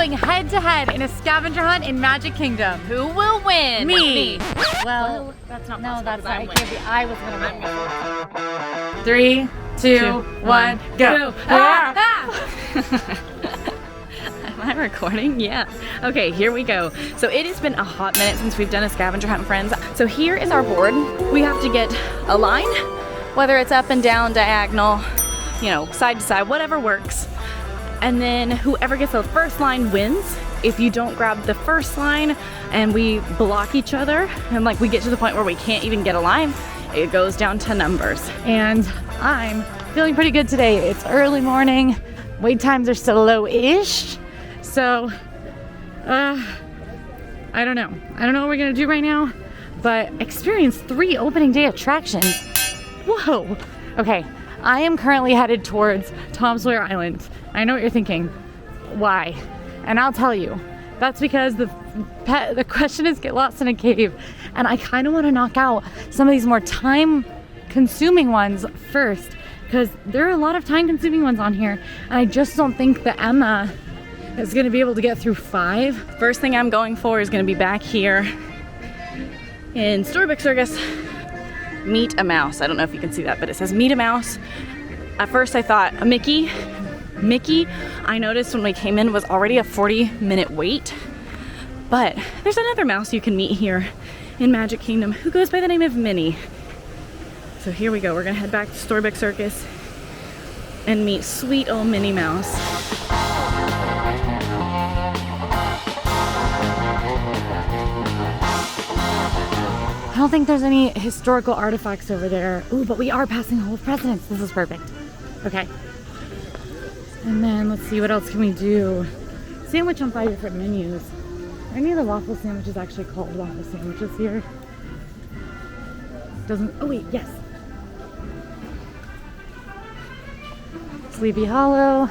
going head to head in a scavenger hunt in Magic Kingdom. Who will win? Me. Well, that's not possible. No, that's I'm right. winning. I was gonna win. 3, 2, 1, go. Am I recording? Yeah. Okay, here we go. So it has been a hot minute since we've done a scavenger hunt, friends. So here is our board. We have to get a line, whether it's up and down, diagonal, you know, side to side, whatever works. And then whoever gets the first line wins. If you don't grab the first line and we block each other and like we get to the point where we can't even get a line, it goes down to numbers. And I'm feeling pretty good today. It's early morning. Wait times are still low-ish. So, I don't know. I don't know what we're gonna do right now, but experience 3 opening day attractions. Whoa. Okay, I am currently headed towards Tom Sawyer Island. I know what you're thinking. Why? And I'll tell you. That's because the question is get lost in a cave, and I kind of want to knock out some of these more time-consuming ones first, because there are a lot of time-consuming ones on here, and I just don't think that Emma is going to be able to get through 5. First thing I'm going for is going to be back here in Storybook Circus. Meet a mouse. I don't know if you can see that, but it says meet a mouse. At first I thought a Mickey, I noticed when we came in was already a 40-minute wait. But there's another mouse you can meet here in Magic Kingdom who goes by the name of Minnie. So here we go. We're gonna head back to Storybook Circus and meet sweet old Minnie Mouse. I don't think there's any historical artifacts over there. Ooh, but we are passing Hall of Presidents. This is perfect. Okay. And then let's see, what else can we do? Sandwich on 5 different menus. Are any of the waffle sandwiches actually called waffle sandwiches here? Doesn't, oh wait, yes. Sleepy Hollow,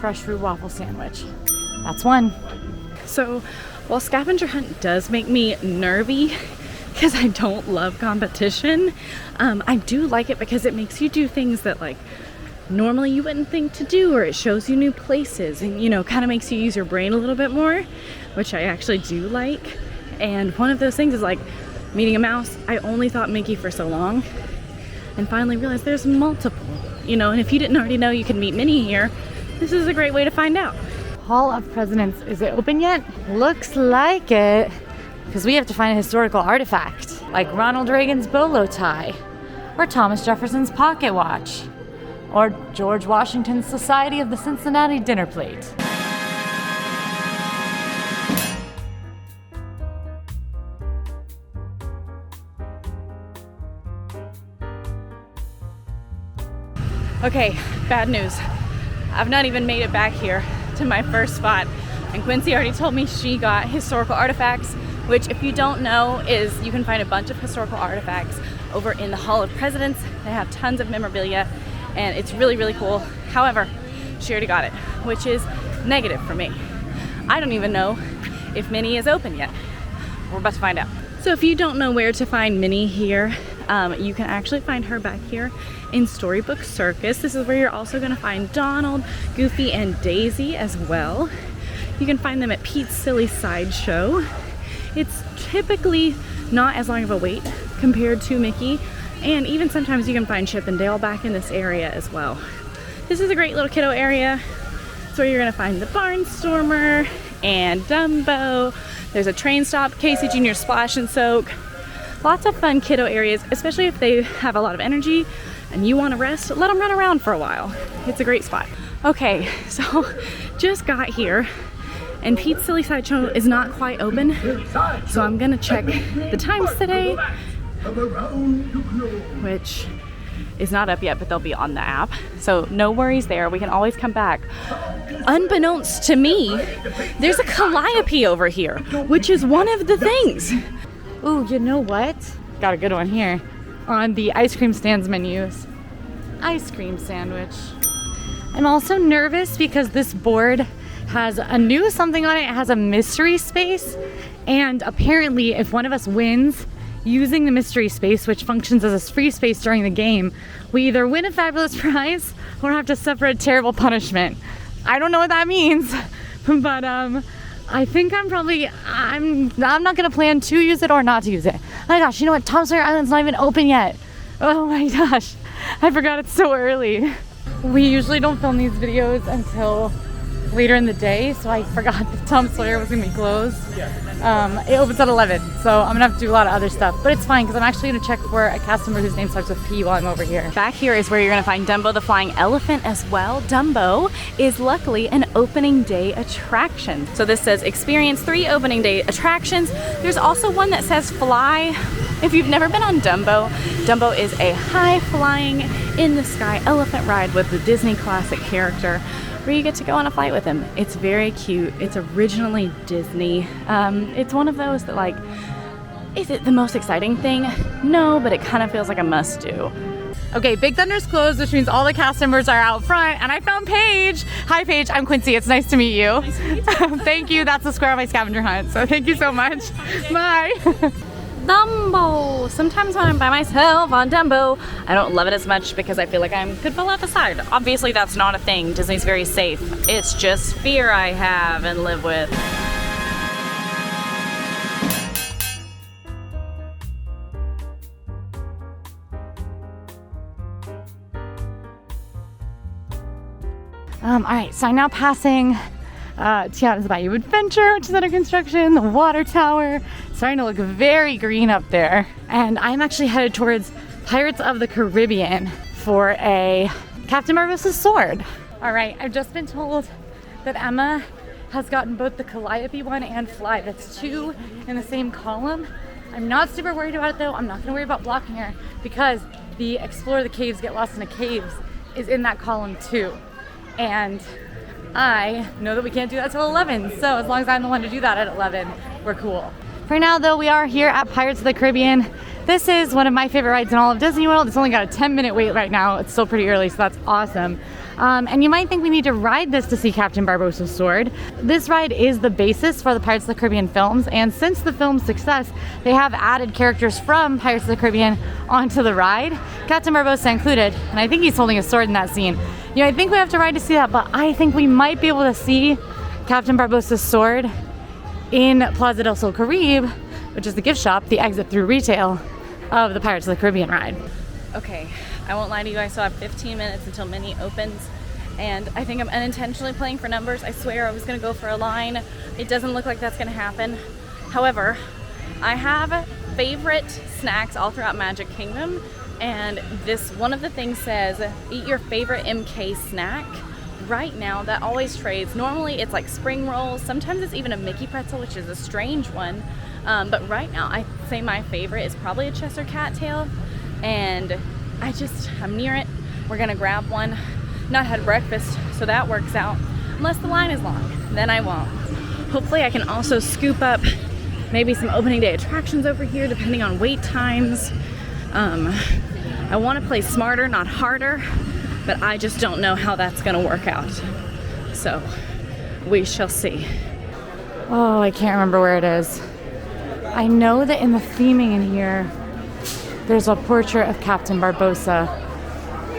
fresh fruit waffle sandwich. That's one. So while scavenger hunt does make me nervy because I don't love competition, I do like it because it makes you do things that like normally you wouldn't think to do, or it shows you new places and, you know, kind of makes you use your brain a little bit more, which I actually do like. And one of those things is like meeting a mouse. I only thought Mickey for so long and finally realized there's multiple, you know, and if you didn't already know you can meet Minnie here, this is a great way to find out. Hall of Presidents, is it open yet? Looks like it, because we have to find a historical artifact, like Ronald Reagan's bolo tie, or Thomas Jefferson's pocket watch, or George Washington's Society of the Cincinnati dinner plate. Okay, bad news. I've not even made it back here to my first spot, and Quincy already told me she got historical artifacts, which, if you don't know, is you can find a bunch of historical artifacts over in the Hall of Presidents. They have tons of memorabilia and it's really, really cool. However, she already got it, which is negative for me. I don't even know if Minnie is open yet. We're about to find out. So if you don't know where to find Minnie here, you can actually find her back here in Storybook Circus. This is where you're also going to find Donald, Goofy, and Daisy as well. You can find them at Pete's Silly Sideshow. It's typically not as long of a wait compared to Mickey, and even sometimes you can find Chip and Dale back in this area as well. This is a great little kiddo area. It's where you're going to find the Barnstormer and Dumbo. There's a train stop, Casey Jr. Splash and Soak. Lots of fun kiddo areas, especially if they have a lot of energy and you want to rest, let them run around for a while. It's a great spot. Okay, so just got here and Pete's Silly Sideshow is not quite open, so I'm gonna check the times today, which is not up yet, but they'll be on the app, so no worries there. We can always come back. Unbeknownst to me, there's a calliope over here, which is one of the things. Ooh, you know what? Got a good one here on the ice cream stands menus. Ice cream sandwich. I'm also nervous because this board has a new something on it. It has a mystery space, and apparently if one of us wins using the mystery space, which functions as a free space during the game, we either win a fabulous prize or have to suffer a terrible punishment. I don't know what that means, But I think I'm not gonna plan to use it or not to use it. Oh my gosh, you know what? Tom Sawyer Island's not even open yet. Oh my gosh, I forgot it's so early. We usually don't film these videos until later in the day, so I forgot that Tom Sawyer was gonna be closed. It opens at 11, so I'm gonna have to do a lot of other stuff, but it's fine because I'm actually gonna check for a cast member whose name starts with P while I'm over here. Back here is where you're gonna find Dumbo the Flying Elephant as well. Dumbo is luckily an opening day attraction. So this says experience 3 opening day attractions. There's also one that says fly. If you've never been on Dumbo, Dumbo is a high flying in the sky elephant ride with the Disney classic character, where you get to go on a flight with him. It's very cute. It's originally Disney. It's one of those that, like, is it the most exciting thing? No, but it kind of feels like a must do. Okay, Big Thunder's closed, which means all the cast members are out front, and I found Paige. Hi Paige, I'm Quincy, it's nice to meet you. Nice to meet you. Thank you, that's the square on my scavenger hunt, so thank you so much. Bye. Dumbo! Sometimes when I'm by myself on Dumbo, I don't love it as much because I feel like I could fall out the side. Obviously that's not a thing. Disney's very safe. It's just fear I have and live with. Alright, so I'm now passing Tiana's Bayou Adventure, which is under construction, the water tower. It's starting to look very green up there. And I'm actually headed towards Pirates of the Caribbean for a Captain Barbossa's sword. Alright, I've just been told that Emma has gotten both the Calliope one and Fly. That's 2 in the same column. I'm not super worried about it though. I'm not gonna worry about blocking her because the Explore the Caves, Get Lost in the Caves is in that column too. And I know that we can't do that till 11, so as long as I'm the one to do that at 11, we're cool. For now though, we are here at Pirates of the Caribbean. This is one of my favorite rides in all of Disney World. It's only got a 10-minute wait right now. It's still pretty early, so that's awesome. And you might think we need to ride this to see Captain Barbossa's sword. This ride is the basis for the Pirates of the Caribbean films, and since the film's success, they have added characters from Pirates of the Caribbean onto the ride, Captain Barbossa included, and I think he's holding a sword in that scene. You know, I think we have to ride to see that, but I think we might be able to see Captain Barbossa's sword in Plaza del Sol Caribe, which is the gift shop, the exit through retail of the Pirates of the Caribbean ride. Okay, I won't lie to you, I still have 15 minutes until Minnie opens, and I think I'm unintentionally playing for numbers. I swear I was gonna go for a line. It doesn't look like that's gonna happen. However, I have favorite snacks all throughout Magic Kingdom, and this one of the things says, eat your favorite MK snack. Right now, that always trades. Normally it's like spring rolls, sometimes it's even a Mickey pretzel, which is a strange one. But right now, I say my favorite is probably a Cheshire cattail, and I'm near it. We're gonna grab one. Not had breakfast, so that works out. Unless the line is long, then I won't. Hopefully I can also scoop up maybe some opening day attractions over here, depending on wait times. I wanna play smarter, not harder, but I just don't know how that's gonna work out. So, we shall see. Oh, I can't remember where it is. I know that in the theming in here, there's a portrait of Captain Barbossa,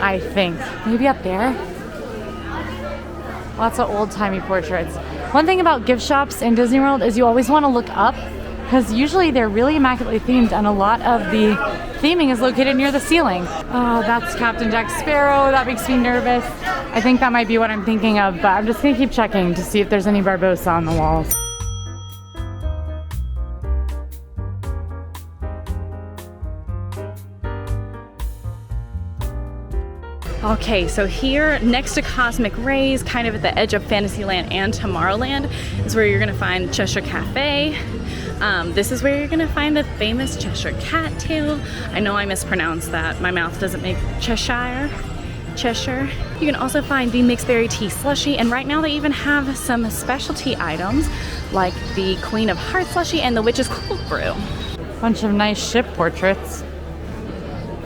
I think. Maybe up there? Lots of old-timey portraits. One thing about gift shops in Disney World is you always want to look up, because usually they're really immaculately themed, and a lot of the theming is located near the ceiling. Oh, that's Captain Jack Sparrow. That makes me nervous. I think that might be what I'm thinking of, but I'm just going to keep checking to see if there's any Barbossa on the walls. Okay, so here next to Cosmic Rays, kind of at the edge of Fantasyland and Tomorrowland, is where you're gonna find Cheshire Cafe. This is where you're gonna find the famous Cheshire cattail. I know I mispronounced that. My mouth doesn't make Cheshire. You can also find the mixed berry tea slushie, and right now they even have some specialty items like the Queen of Hearts slushie and the Witch's Cold Brew. Bunch of nice ship portraits.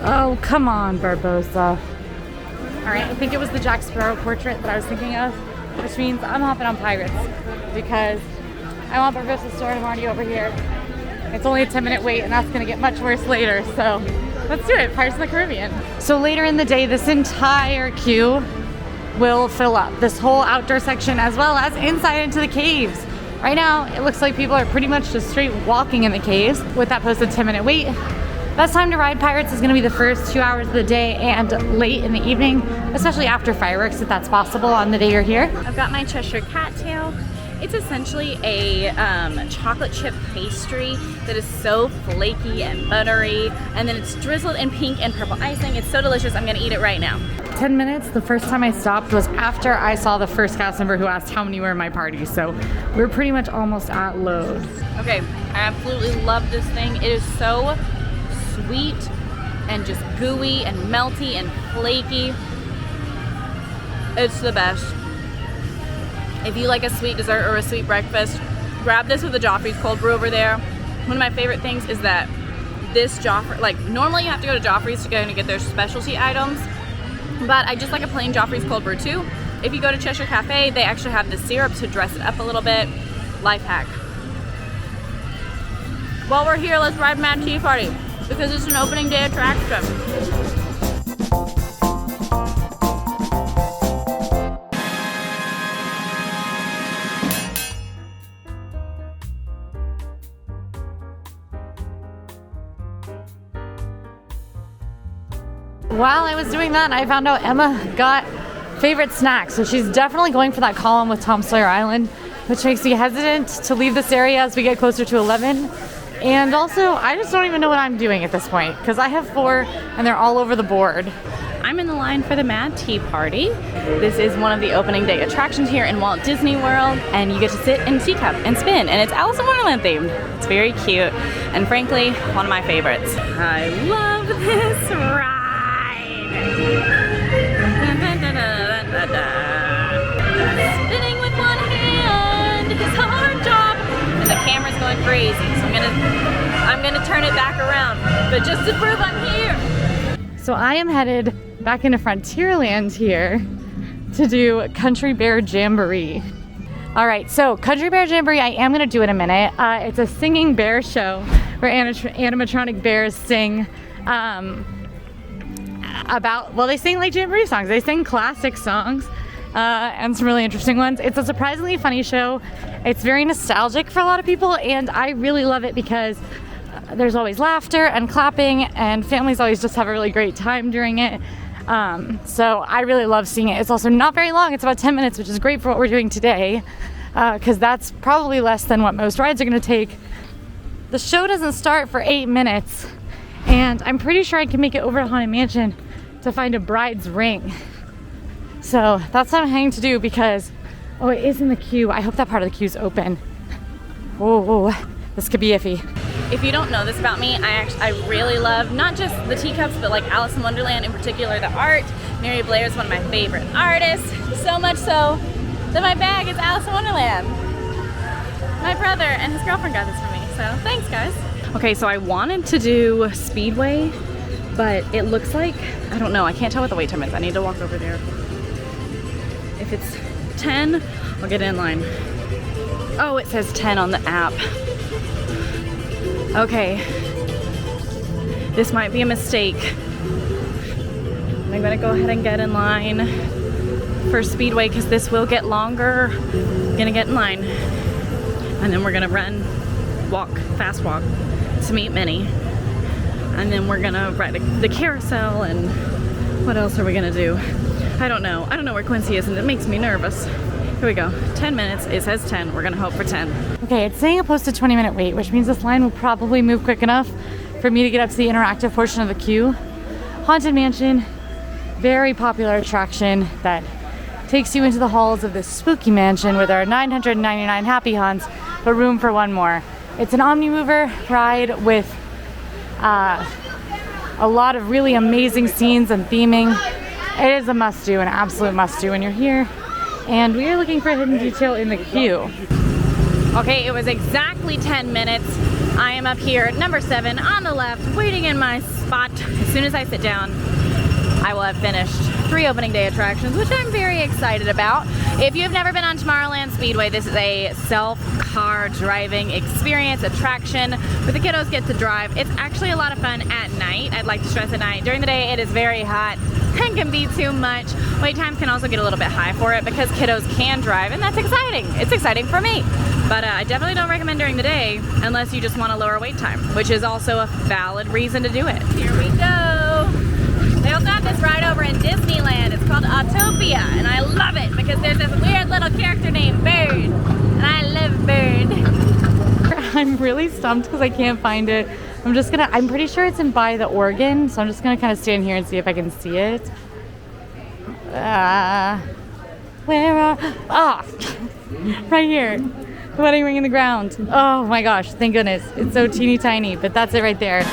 Oh, come on, Barbossa. All right, I think it was the Jack Sparrow portrait that I was thinking of, which means I'm hopping on Pirates because I want Barbossa's sword. I'm already over here. It's only a 10-minute wait, and that's gonna get much worse later, so let's do it, Pirates of the Caribbean. So later in the day, this entire queue will fill up this whole outdoor section as well as inside into the caves. Right now, it looks like people are pretty much just straight walking in the caves with that posted 10-minute wait. Best time to ride Pirates is going to be the first 2 hours of the day and late in the evening, especially after fireworks if that's possible on the day you're here. I've got my Cheshire Cattail. It's essentially a chocolate chip pastry that is so flaky and buttery, and then it's drizzled in pink and purple icing. It's so delicious. I'm gonna eat it right now. 10 minutes, the first time I stopped was after I saw the first cast member who asked how many were in my party, so we're pretty much almost at load. Okay, I absolutely love this thing. It is so sweet and just gooey and melty and flaky. It's the best. If you like a sweet dessert or a sweet breakfast, grab this with the Joffrey's cold brew over there. One of my favorite things is that this Joffrey, like normally you have to go to Joffrey's to go and get their specialty items, but I just like a plain Joffrey's cold brew too. If you go to Cheshire Cafe, they actually have the syrup to dress it up a little bit. Life hack. While we're here, let's ride Mad Tea Party because it's an opening day attraction. While I was doing that, I found out Emma got favorite snacks. So she's definitely going for that column with Tom Sawyer Island, which makes me hesitant to leave this area as we get closer to 11. And also, I just don't even know what I'm doing at this point because I have 4 and they're all over the board. I'm in the line for the Mad Tea Party. This is one of the opening day attractions here in Walt Disney World, and you get to sit in a teacup and spin, and it's Alice in Wonderland themed. It's very cute, and frankly, one of my favorites. I love this ride. Spinning with one hand is a hard job, and the camera's going crazy, so I'm gonna turn it back around, but just to prove I'm here. So I am headed back into Frontierland here to do Country Bear Jamboree. All right, so Country Bear Jamboree, I am gonna do in a minute. It's a singing bear show where animatronic bears sing they sing like Jamboree songs. They sing classic songs and some really interesting ones. It's a surprisingly funny show. It's very nostalgic for a lot of people, and I really love it because there's always laughter and clapping, and families always just have a really great time during it. So I really love seeing it. It's also not very long. It's about 10 minutes, which is great for what we're doing today, because that's probably less than what most rides are going to take. The show doesn't start for 8 minutes, and I'm pretty sure I can make it over to Haunted Mansion to find a bride's ring. So that's what I'm heading to do because, oh, it is in the queue. I hope that part of the queue is open. Oh, this could be iffy. If you don't know this about me, I really love not just the teacups, but like Alice in Wonderland, in particular the art. Mary Blair is one of my favorite artists, so much so that my bag is Alice in Wonderland. My brother and his girlfriend got this for me, so thanks guys. Okay, so I wanted to do Speedway, but it looks like, I don't know, I can't tell what the wait time is. I need to walk over there. If it's 10, I'll get in line. Oh, it says 10 on the app. Okay, this might be a mistake. I'm gonna go ahead and get in line for Speedway because this will get longer. I'm gonna get in line and then we're gonna fast walk to meet Minnie. And then we're gonna ride the carousel, and what else are we gonna do? I don't know where Quincy is, and it makes me nervous. Here we go, 10 minutes, it says 10, we're gonna hope for 10. Okay, it's saying a posted 20-minute wait, which means this line will probably move quick enough for me to get up to the interactive portion of the queue. Haunted Mansion, very popular attraction that takes you into the halls of this spooky mansion where there are 999 happy haunts, but room for one more. It's an Omnimover ride with a lot of really amazing scenes and theming. It is a must-do, an absolute must-do when you're here. And we are looking for a hidden detail in the queue. Okay, it was exactly 10 minutes. I am up here at number 7 on the left, waiting in my spot. As soon as I sit down, I will have finished 3 opening day attractions, which I'm very excited about. If you've never been on Tomorrowland Speedway, this is a self-car driving experience, attraction, where the kiddos get to drive. It's actually a lot of fun at night. I'd like to stress at night. During the day, it is very hot and can be too much. Wait times can also get a little bit high for it because kiddos can drive, and that's exciting. It's exciting for me. But I definitely don't recommend during the day unless you just want a lower wait time, which is also a valid reason to do it. Here we go. They also have this ride over in Disneyland. It's called Autopia, and I love it because there's this weird little character named Bird, and I love Bird. I'm really stumped because I can't find it. I'm pretty sure it's in by the organ, so I'm just gonna kind of stand here and see if I can see it. Right here. The wedding ring in the ground. Oh my gosh, thank goodness. It's so teeny tiny, but that's it right there.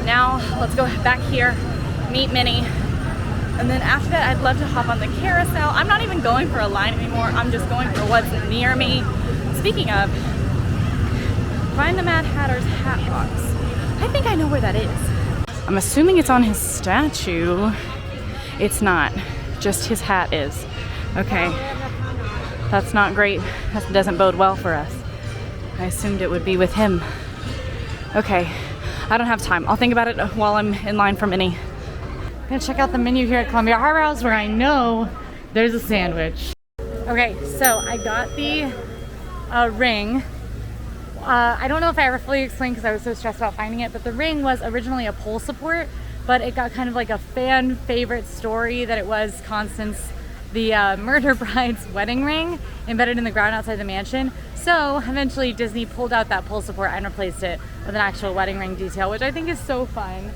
Now, let's go back here, meet Minnie. And then after that, I'd love to hop on the carousel. I'm not even going for a line anymore. I'm just going for what's near me. Speaking of, find the Mad Hatter's hat box. I think I know where that is. I'm assuming it's on his statue. It's not, just his hat is. Okay, that's not great. That doesn't bode well for us. I assumed it would be with him. Okay, I don't have time. I'll think about it while I'm in line for Minnie. I'm gonna check out the menu here at Columbia Harbor House where I know there's a sandwich. Okay, so I got the ring. I don't know if I ever fully explained because I was so stressed about finding it, but the ring was originally a pole support, but it got kind of like a fan favorite story that it was Constance, the murder bride's wedding ring, embedded in the ground outside the mansion. So eventually Disney pulled out that pole support and replaced it with an actual wedding ring detail, which I think is so fun.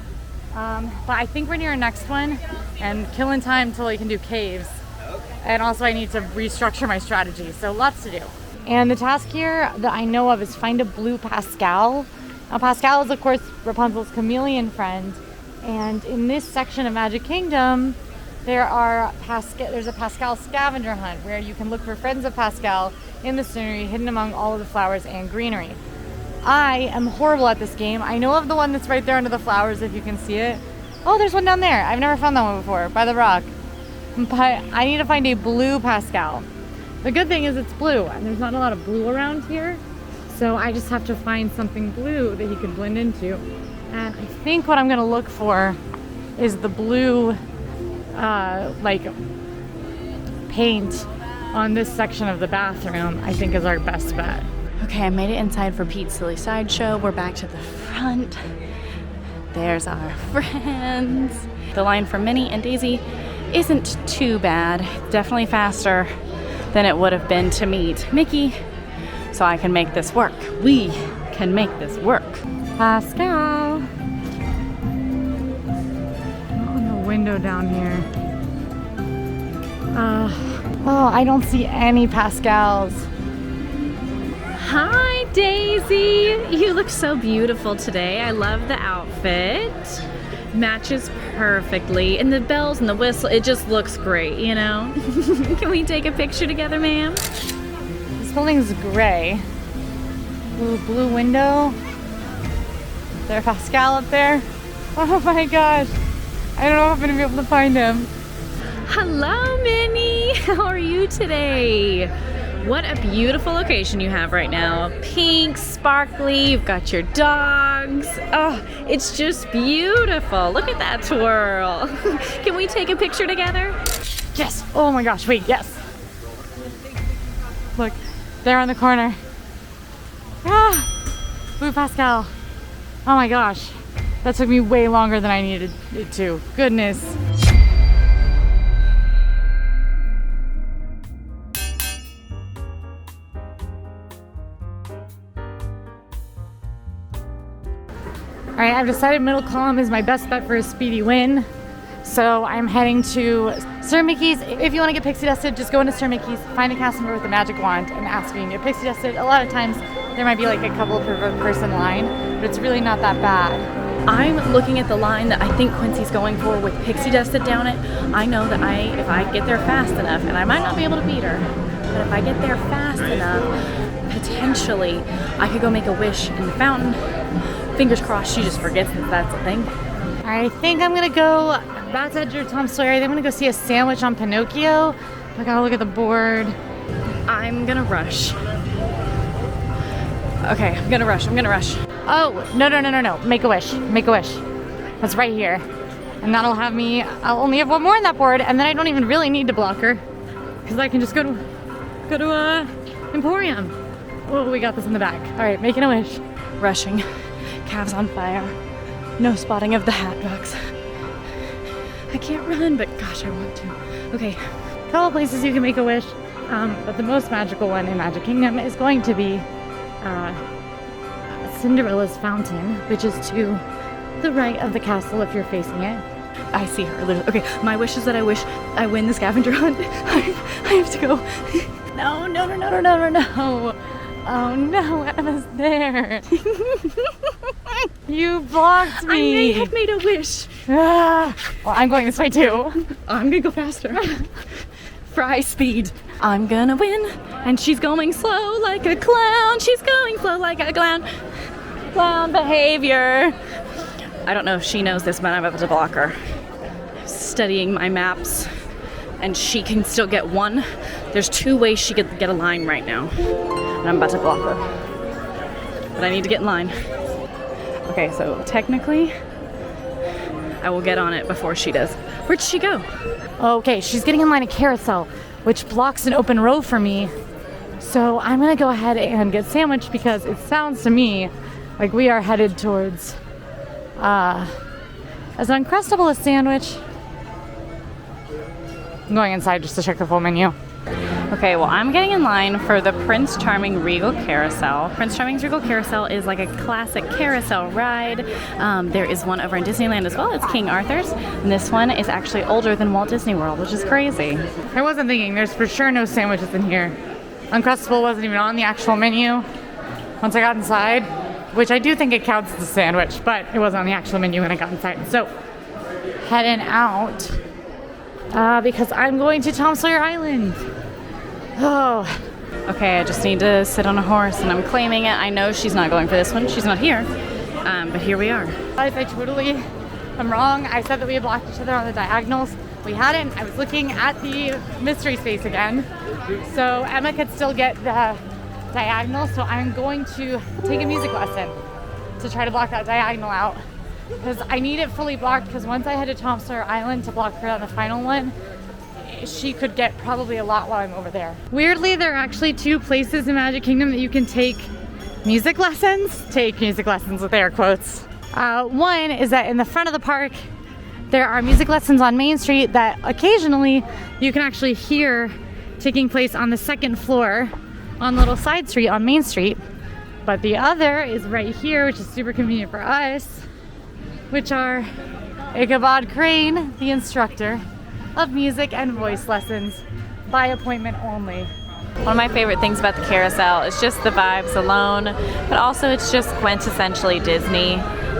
But I think we're near our next one and killing time until we can do caves. And also I need to restructure my strategy, so lots to do. And the task here that I know of is find a blue Pascal. Now Pascal is of course Rapunzel's chameleon friend. And in this section of Magic Kingdom, there's a Pascal Scavenger Hunt where you can look for friends of Pascal in the scenery hidden among all of the flowers and greenery. I am horrible at this game. I know of the one that's right there under the flowers if you can see it. Oh, there's one down there. I've never found that one before, by the rock. But I need to find a blue Pascal. The good thing is it's blue, and there's not a lot of blue around here. So I just have to find something blue that he could blend into. And I think what I'm gonna look for is the blue, like, paint on this section of the bathroom, I think is our best bet. Okay, I made it inside for Pete's Silly Sideshow. We're back to the front. There's our friends. The line for Minnie and Daisy isn't too bad. Definitely faster than it would have been to meet Mickey. So I can make this work. We can make this work. Pascal. Oh, the window down here. Oh, I don't see any Pascals. Hi, Daisy. You look so beautiful today. I love the outfit. Matches perfectly. And the bells and the whistle, it just looks great, you know? Can we take a picture together, ma'am? This building's gray. Ooh, blue window. Is there a Pascal up there? Oh my gosh. I don't know if I'm gonna be able to find him. Hello, Minnie. How are you today? What a beautiful location you have right now. Pink, sparkly, you've got your dogs. Oh, it's just beautiful. Look at that twirl. Can we take a picture together? Yes. Oh my gosh, wait, yes. Look, there on the corner. Ah, Blue Pascal. Oh my gosh. That took me way longer than I needed it to. Goodness. All right, I've decided middle column is my best bet for a speedy win. So I'm heading to Sir Mickey's. If you want to get pixie dusted, just go into Sir Mickey's, find a cast member with a magic wand, and ask if you can get pixie dusted. A lot of times there might be like a couple per person line, but it's really not that bad. I'm looking at the line that I think Quincy's going for with pixie dusted down it. I know that if I get there fast enough, and I might not be able to beat her, but if I get there fast enough, potentially I could go make a wish in the fountain. Fingers crossed she just forgets that that's a thing. I think I'm gonna go back to Edgar Tom Sawyer. I think I'm gonna go see a sandwich on Pinocchio. I gotta look at the board. I'm gonna rush. Okay, I'm gonna rush. Oh, no. Make a wish. That's right here. And that'll have me, I'll only have one more on that board, and then I don't even really need to block her. Because I can just go to Emporium. Oh, we got this in the back. All right, making a wish. Rushing. Calves on fire. No spotting of the hat box. I can't run, but gosh, I want to. Okay. A couple places you can make a wish, but the most magical one in Magic Kingdom is going to be Cinderella's fountain, which is to the right of the castle if you're facing it. I see her. Okay, my wish is that I wish I win the scavenger hunt. I have to go. No. Oh no, Emma's there. You blocked me. I may have made a wish. Well, I'm going this way too. I'm gonna go faster. Fry speed. I'm gonna win. And she's going slow like a clown. She's going slow like a clown. Clown behavior. I don't know if she knows this, but I'm about to block her. Studying my maps, and she can still get one. There's 2 ways she could get a line right now, and I'm about to block her. But I need to get in line. Okay, so technically, I will get on it before she does. Where'd she go? Okay, she's getting in line at Carousel, which blocks an open row for me. So I'm gonna go ahead and get sandwiched because it sounds to me like we are headed towards as Uncrustable a sandwich. I'm going inside just to check the full menu. Okay, well, I'm getting in line for the Prince Charming Regal Carousel. Prince Charming's Regal Carousel is like a classic carousel ride. There is one over in Disneyland as well. It's King Arthur's. And this one is actually older than Walt Disney World, which is crazy. I wasn't thinking, there's for sure no sandwiches in here. Uncrustable wasn't even on the actual menu once I got inside, which I do think it counts as a sandwich, but it wasn't on the actual menu when I got inside. So, heading out because I'm going to Tom Sawyer Island. Oh. Okay, I just need to sit on a horse, and I'm claiming it. I know she's not going for this one. She's not here. But here we are. I totally am wrong. I said that we had blocked each other on the diagonals. We hadn't. I was looking at the mystery space again. So Emma could still get the diagonal. So I'm going to take a music lesson to try to block that diagonal out. Because I need it fully blocked, because once I head to Tom Sawyer Island to block her on the final one, she could get probably a lot while I'm over there. Weirdly, there are actually 2 places in Magic Kingdom that you can take music lessons. Take music lessons with air quotes. One is that in the front of the park, there are music lessons on Main Street that occasionally you can actually hear taking place on the 2nd floor on a little side street on Main Street. But the other is right here, which is super convenient for us, which are Ichabod Crane, the instructor of music and voice lessons by appointment only. One of my favorite things about the carousel is just the vibes alone, but also it's just quintessentially Disney.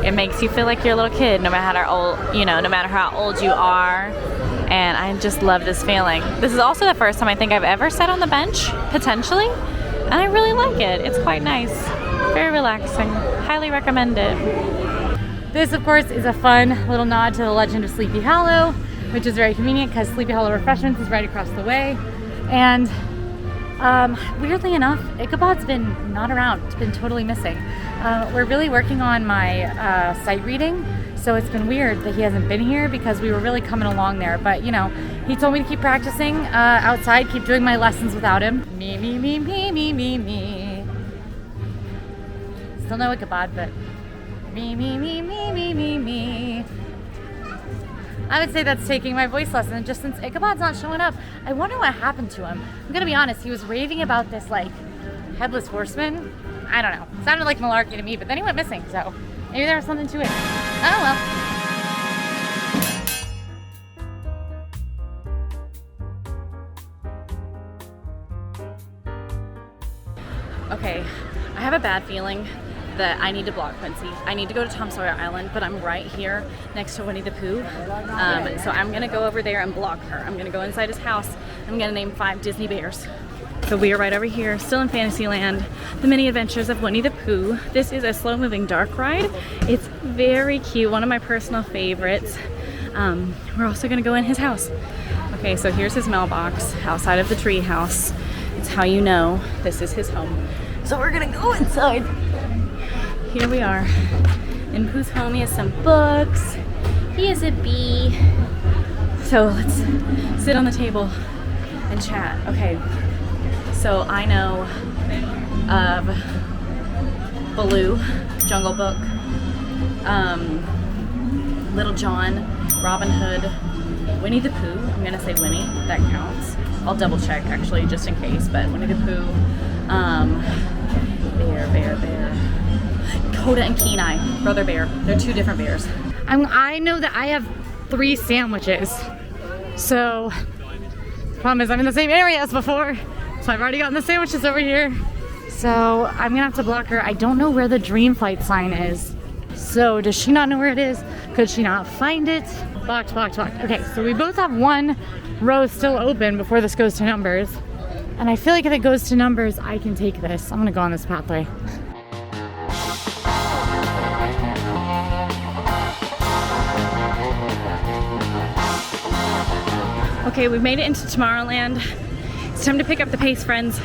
It makes you feel like you're a little kid, no matter how old you are. And I just love this feeling. This is also the first time I think I've ever sat on the bench, potentially, and I really like it. It's quite nice, very relaxing. Highly recommend it. This, of course, is a fun little nod to the legend of Sleepy Hollow, which is very convenient because Sleepy Hollow Refreshments is right across the way. And weirdly enough, Ichabod's been not around. It's been totally missing. We're really working on my sight reading, so it's been weird that he hasn't been here because we were really coming along there. But, you know, he told me to keep practicing outside, keep doing my lessons without him. Me. Still no Ichabod, but me. I would say that's taking my voice lesson, just since Ichabod's not showing up. I wonder what happened to him. I'm gonna be honest, he was raving about this like headless horseman. I don't know. Sounded like malarkey to me, but then he went missing, so maybe there was something to it. Oh well. Okay, I have a bad feeling that I need to block Quincy. I need to go to Tom Sawyer Island, but I'm right here next to Winnie the Pooh. So I'm gonna go over there and block her. I'm gonna go inside his house. I'm gonna name 5 Disney bears. So we are right over here, still in Fantasyland, the mini adventures of Winnie the Pooh. This is a slow moving dark ride. It's very cute, one of my personal favorites. We're also gonna go in his house. Okay, so here's his mailbox outside of the tree house. It's how you know this is his home. So we're gonna go inside. Here we are in Pooh's home. He has some books. He has a bee. So let's sit on the table and chat. Okay, so I know of Baloo, Jungle Book, Little John, Robin Hood, Winnie the Pooh. I'm gonna say Winnie, that counts. I'll double check actually just in case, but Winnie the Pooh, Bear. Coda and Kenai, Brother Bear. They're two different bears. I know that I have 3 sandwiches. So, the problem is I'm in the same area as before. So I've already gotten the sandwiches over here. So I'm gonna have to block her. I don't know where the Dream Flight sign is. So does she not know where it is? Could she not find it? Blocked. Okay, so we both have 1 row still open before this goes to numbers. And I feel like if it goes to numbers, I can take this. I'm gonna go on this pathway. Okay, we've made it into Tomorrowland. It's time to pick up the pace, friends.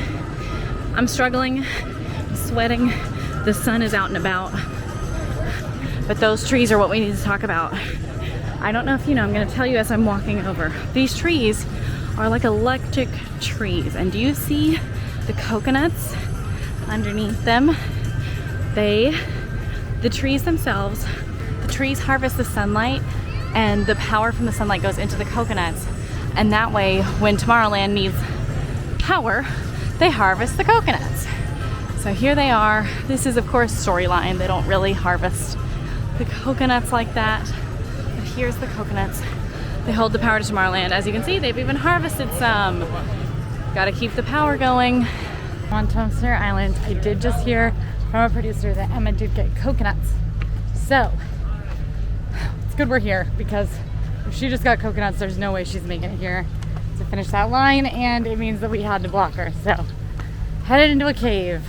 I'm struggling, I'm sweating, the sun is out and about. But those trees are what we need to talk about. I don't know if you know, I'm gonna tell you as I'm walking over. These trees are like electric trees. And do you see the coconuts underneath them? The trees themselves, the trees harvest the sunlight and the power from the sunlight goes into the coconuts. And that way, when Tomorrowland needs power, they harvest the coconuts. So here they are. This is of course Storyline. They don't really harvest the coconuts like that. But here's the coconuts. They hold the power to Tomorrowland. As you can see, they've even harvested some. Gotta keep the power going. On Tom Sawyer Island, I did just hear from a producer that Emma did get coconuts. So, it's good we're here because if she just got coconuts, there's no way she's making it here to finish that line, and it means that we had to block her. So, headed into a cave.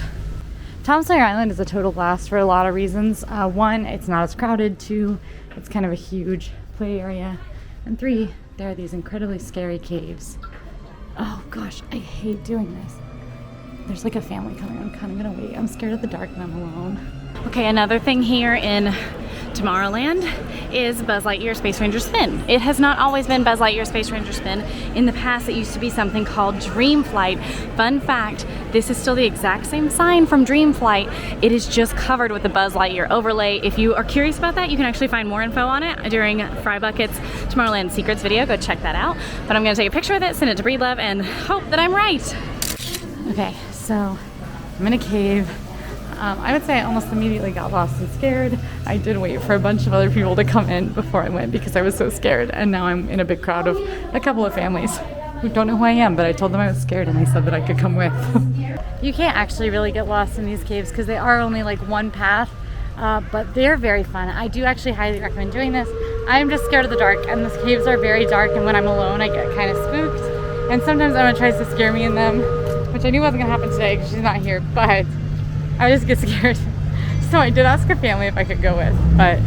Tom Sawyer Island is a total blast for a lot of reasons. 1, it's not as crowded. 2, it's kind of a huge play area. And 3, there are these incredibly scary caves. Oh gosh, I hate doing this. There's like a family coming. I'm kind of gonna wait. I'm scared of the dark and I'm alone. Okay, another thing here in Tomorrowland is Buzz Lightyear Space Ranger Spin. It has not always been Buzz Lightyear Space Ranger Spin. In the past, it used to be something called Dream Flight. Fun fact, this is still the exact same sign from Dream Flight. It is just covered with the Buzz Lightyear overlay. If you are curious about that, you can actually find more info on it during Fry Bucket's Tomorrowland Secrets video. Go check that out. But I'm gonna take a picture of it, send it to Breedlove, and hope that I'm right. Okay, so I'm in a cave. I would say I almost immediately got lost and scared. I did wait for a bunch of other people to come in before I went because I was so scared. And now I'm in a big crowd of a couple of families who don't know who I am, but I told them I was scared and they said that I could come with. You can't actually really get lost in these caves because they are only like one path, but they're very fun. I do actually highly recommend doing this. I'm just scared of the dark, and the caves are very dark, and when I'm alone I get kind of spooked. And sometimes Emma tries to scare me in them, which I knew wasn't gonna happen today because she's not here, but I just get scared. So I did ask her family if I could go with, but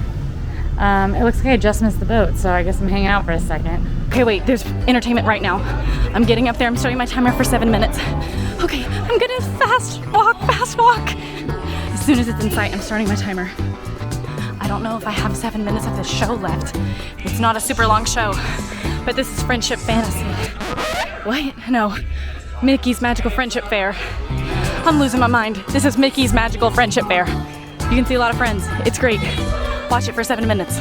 it looks like I just missed the boat, so I guess I'm hanging out for a second. Okay, wait, there's entertainment right now. I'm getting up there, I'm starting my timer for 7 minutes. Okay, I'm gonna fast walk. As soon as it's in sight, I'm starting my timer. I don't know if I have 7 minutes of this show left. It's not a super long show, but this is Friendship Fantasy. What? No, Mickey's Magical Friendship Fair. I'm losing my mind. This is Mickey's Magical Friendship Fair. You can see a lot of friends. It's great. Watch it for 7 minutes.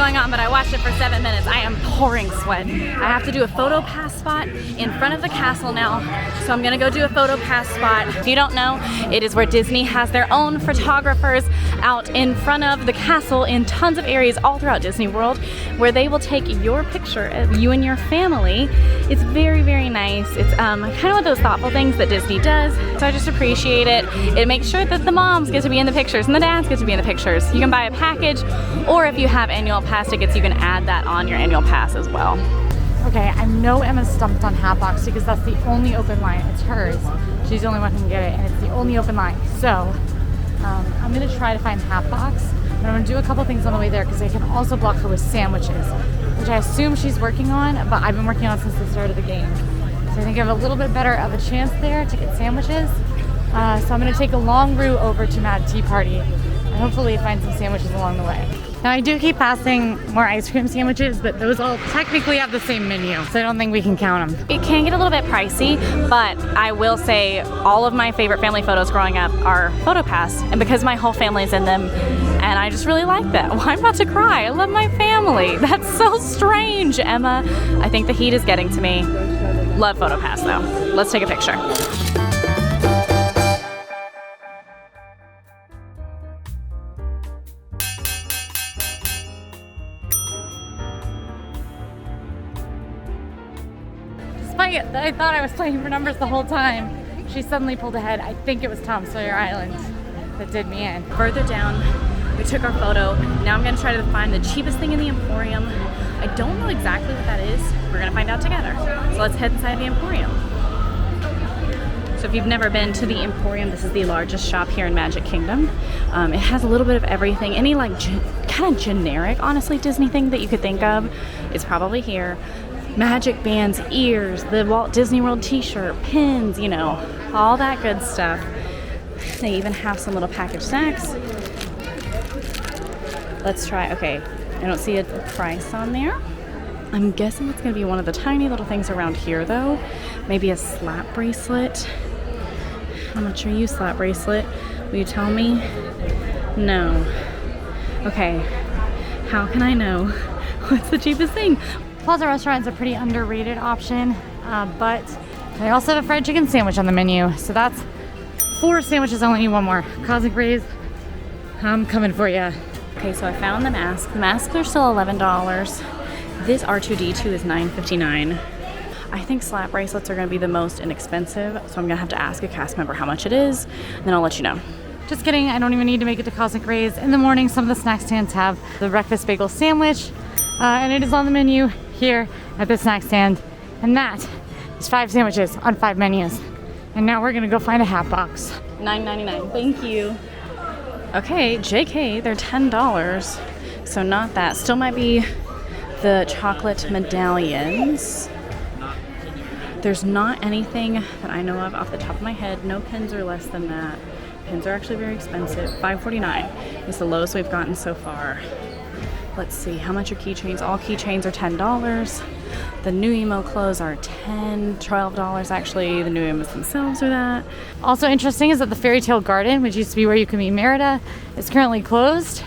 going on, but I watched it for 7 minutes. I am pouring sweat. I have to do a PhotoPass spot in front of the castle now. So I'm gonna go do a PhotoPass spot. If you don't know, it is where Disney has their own photographers out in front of the castle in tons of areas all throughout Disney World, where they will take your picture of you and your family. It's very, very nice. It's kind of one of those thoughtful things that Disney does. So I just appreciate it. It makes sure that the moms get to be in the pictures and the dads get to be in the pictures. You can buy a package, or if you have annual pass tickets, you can add that on your annual pass as well. Okay, I know Emma's stumped on Hatbox because that's the only open line. It's hers. She's the only one who can get it, and it's the only open line. So I'm gonna try to find Hatbox, but I'm gonna do a couple things on the way there because I can also block her with sandwiches, which I assume she's working on, but I've been working on since the start of the game. So I think I have a little bit better of a chance there to get sandwiches. So I'm gonna take a long route over to Mad Tea Party and hopefully find some sandwiches along the way. Now I do keep passing more ice cream sandwiches, but those all technically have the same menu, so I don't think we can count them. It can get a little bit pricey, but I will say all of my favorite family photos growing up are PhotoPass, and because my whole family's in them, and I just really like that. Well, I'm about to cry. I love my family. That's so strange, Emma. I think the heat is getting to me. Love PhotoPass though. Let's take a picture. I thought I was playing for numbers the whole time. She suddenly pulled ahead. I think it was Tom Sawyer Island that did me in. Further down, we took our photo. Now I'm gonna try to find the cheapest thing in the Emporium. I don't know exactly what that is. We're gonna find out together. So let's head inside the Emporium. So if you've never been to the Emporium, this is the largest shop here in Magic Kingdom. It has a little bit of everything. Any like kind of generic, honestly, Disney thing that you could think of is probably here. Magic bands, ears, the Walt Disney World t-shirt, pins, you know, all that good stuff. They even have some little packaged snacks. Let's try, okay, I don't see a price on there. I'm guessing it's gonna be one of the tiny little things around here though. Maybe a slap bracelet. How much are you, slap bracelet? Will you tell me? No. Okay, how can I know what's the cheapest thing? Plaza Restaurant is a pretty underrated option, but they also have a fried chicken sandwich on the menu. So that's 4 sandwiches, I only need 1 more. Cosmic Rays, I'm coming for you. Okay, so I found the mask. The masks are still $11. This R2-D2 is $9.59. I think slap bracelets are gonna be the most inexpensive, so I'm gonna have to ask a cast member how much it is, and then I'll let you know. Just kidding, I don't even need to make it to Cosmic Rays. In the morning, some of the snack stands have the breakfast bagel sandwich, and it is on the menu here at the snack stand. And that is 5 sandwiches on 5 menus. And now we're gonna go find a Hatbox. $9.99, thank you. Okay, JK, they're $10. So not that, still might be the chocolate medallions. There's not anything that I know of off the top of my head. No pins are less than that. Pins are actually very expensive. $5.49 is the lowest we've gotten so far. Let's see, how much are keychains? All keychains are $10. The new emo clothes are $10, $12 actually. The new emos themselves are that. Also interesting is that the Fairy Tale Garden, which used to be where you can meet Merida, is currently closed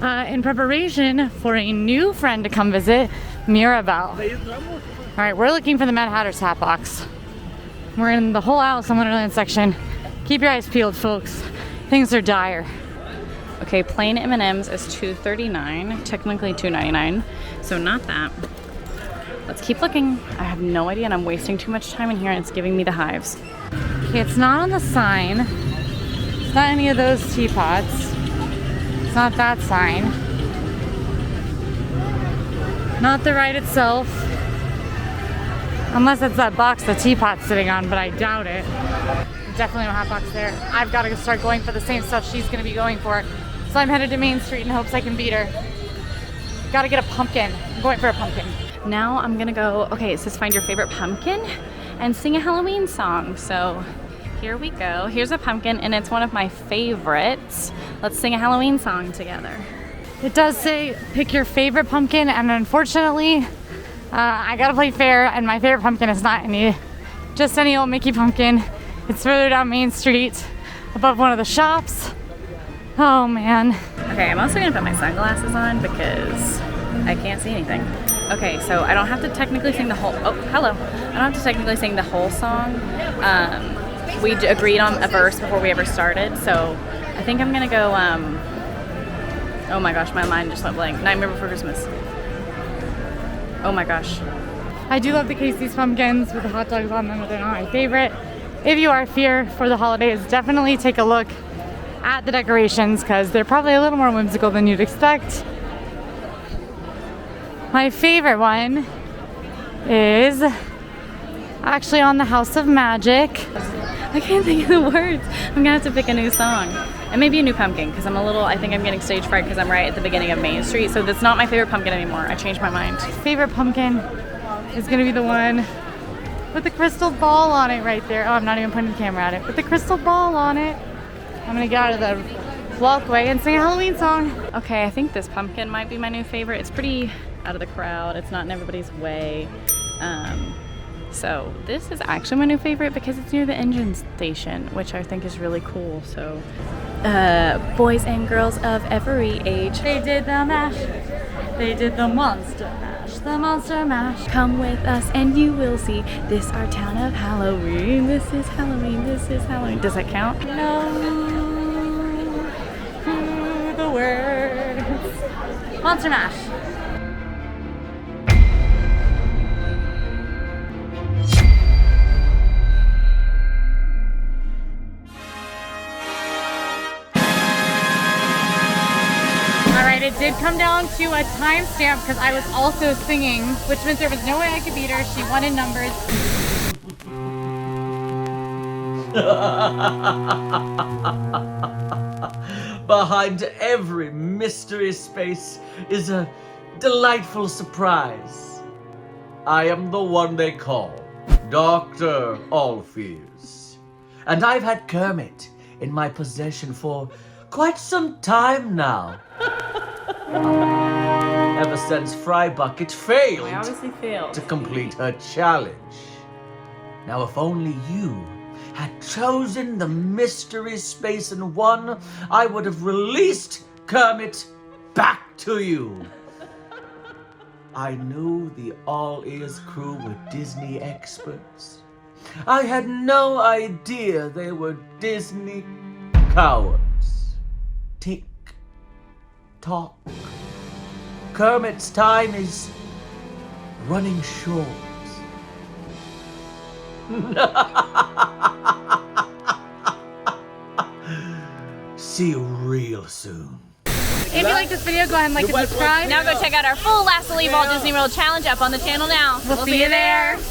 in preparation for a new friend to come visit, Mirabelle. All right, we're looking for the Mad Hatter's Hatbox. We're in the whole Alice in Wonderland section. Keep your eyes peeled, folks. Things are dire. Okay, plain M&M's is $2.39, technically $2.99, so not that. Let's keep looking. I have no idea, and I'm wasting too much time in here, and it's giving me the hives. Okay, it's not on the sign. It's not any of those teapots. It's not that sign. Not the ride itself. Unless it's that box the teapot's sitting on, but I doubt it. Definitely no Hatbox there. I've got to start going for the same stuff she's going to be going for. So I'm headed to Main Street in hopes I can beat her. Got to get a pumpkin. I'm going for a pumpkin. Now I'm gonna go, okay, it says find your favorite pumpkin and sing a Halloween song. So here we go. Here's a pumpkin, and it's one of my favorites. Let's sing a Halloween song together. It does say pick your favorite pumpkin, and unfortunately, I gotta play fair, and my favorite pumpkin is not just any old Mickey pumpkin. It's further down Main Street, above one of the shops. Oh man. Okay, I'm also gonna put my sunglasses on because I can't see anything. Okay, so I don't have to technically sing the whole, oh, hello. I don't have to technically sing the whole song. We agreed on a verse before we ever started, so I think I'm gonna go, oh my gosh, my mind just went blank. Nightmare Before Christmas. Oh my gosh. I do love the Casey's pumpkins with the hot dogs on them, but they're not my favorite. If you are here for the holidays, definitely take a look at the decorations because they're probably a little more whimsical than you'd expect. My favorite one is actually on the House of Magic. I can't think of the words. I'm gonna have to pick a new song. And maybe a new pumpkin, because I think I'm getting stage fright because I'm right at the beginning of Main Street, so that's not my favorite pumpkin anymore. I changed my mind. Favorite pumpkin is gonna be the one with the crystal ball on it right there. Oh, I'm not even pointing the camera at it, with the crystal ball on it. I'm gonna get out of the walkway and sing a Halloween song. Okay, I think this pumpkin might be my new favorite. It's pretty out of the crowd. It's not in everybody's way. So this is actually my new favorite because it's near the engine station, which I think is really cool. So boys and girls of every age. They did the mash. They did the monster mash. The monster mash. Come with us and you will see this our town of Halloween. This is Halloween. This is Halloween. Does that count? No. The words. Monster mash. It did come down to a timestamp because I was also singing, which meant there was no way I could beat her. She won in numbers. Behind every mystery space is a delightful surprise. I am the one they call Dr. AllEars. And I've had Kermit in my possession for quite some time now. Ever since Frybucket failed to complete her challenge. Now, if only you had chosen the mystery space and won, I would have released Kermit back to you. I knew the AllEars crew were Disney experts. I had no idea they were Disney cowards. Tick tock. Kermit's time is running short. See you real soon. If you like this video, go ahead and like and subscribe. Now go check out our full Last to Leave Walt Disney World challenge up on the channel now. We'll see you there.